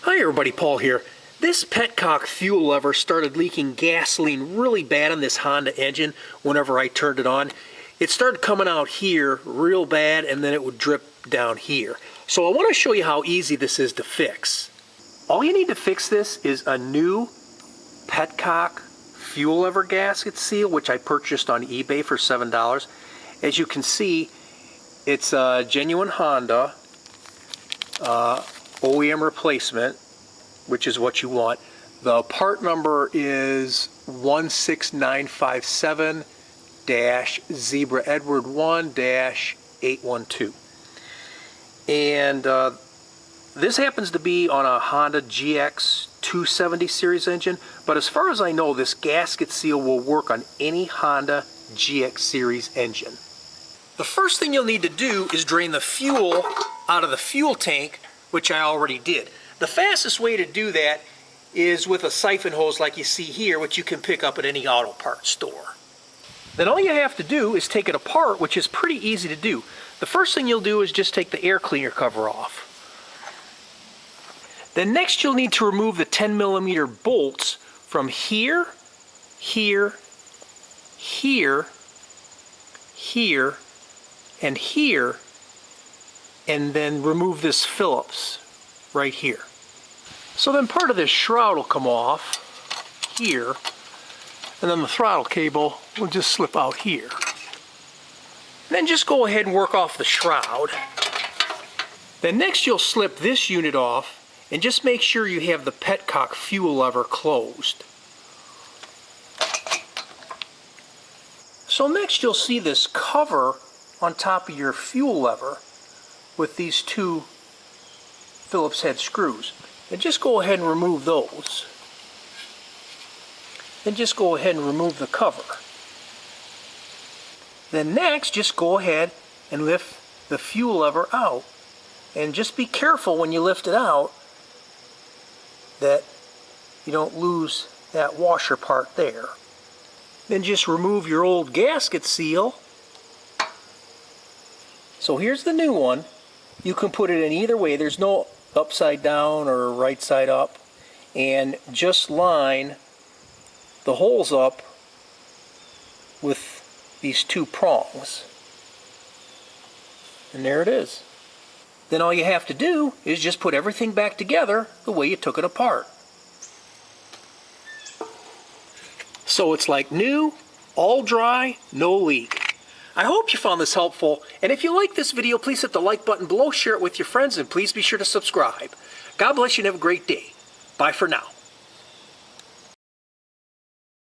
Hi everybody, Paul here. This petcock fuel lever started leaking gasoline really bad on this Honda engine whenever I turned it on. It started coming out here real bad and then it would drip down here. So I want to show you how easy this is to fix. All you need to fix this is a new petcock fuel lever gasket seal, which I purchased on eBay for $7. As you can see, it's a genuine Honda OEM replacement, which is what you want. The part number is 16957-Zebra Edward 1-812. And this happens to be on a Honda GX 270 series engine, but as far as I know, this gasket seal will work on any Honda GX series engine. The first thing you'll need to do is drain the fuel out of the fuel tank, which I already did. The fastest way to do that is with a siphon hose like you see here, which you can pick up at any auto parts store. Then all you have to do is take it apart, which is pretty easy to do. The first thing you'll do is just take the air cleaner cover off. Then next you'll need to remove the 10mm bolts from here, here, here, here, and here, and then remove this Phillips right here. So then part of this shroud will come off here, and then the throttle cable will just slip out here. Then just go ahead and work off the shroud. Then next you'll slip this unit off and just make sure you have the petcock fuel lever closed. So next you'll see this cover on top of your fuel lever with these two Phillips head screws. And just go ahead and remove those. Then just go ahead and remove the cover. Then next, just go ahead and lift the fuel lever out. And just be careful when you lift it out that you don't lose that washer part there. Then just remove your old gasket seal. So here's the new one. You can put it in either way. There's no upside down or right side up. And just line the holes up with these two prongs. And there it is. Then all you have to do is just put everything back together the way you took it apart. So it's like new, all dry, no leak. I hope you found this helpful, and if you like this video, please hit the like button below, share it with your friends, and please be sure to subscribe. God bless you and have a great day. Bye for now.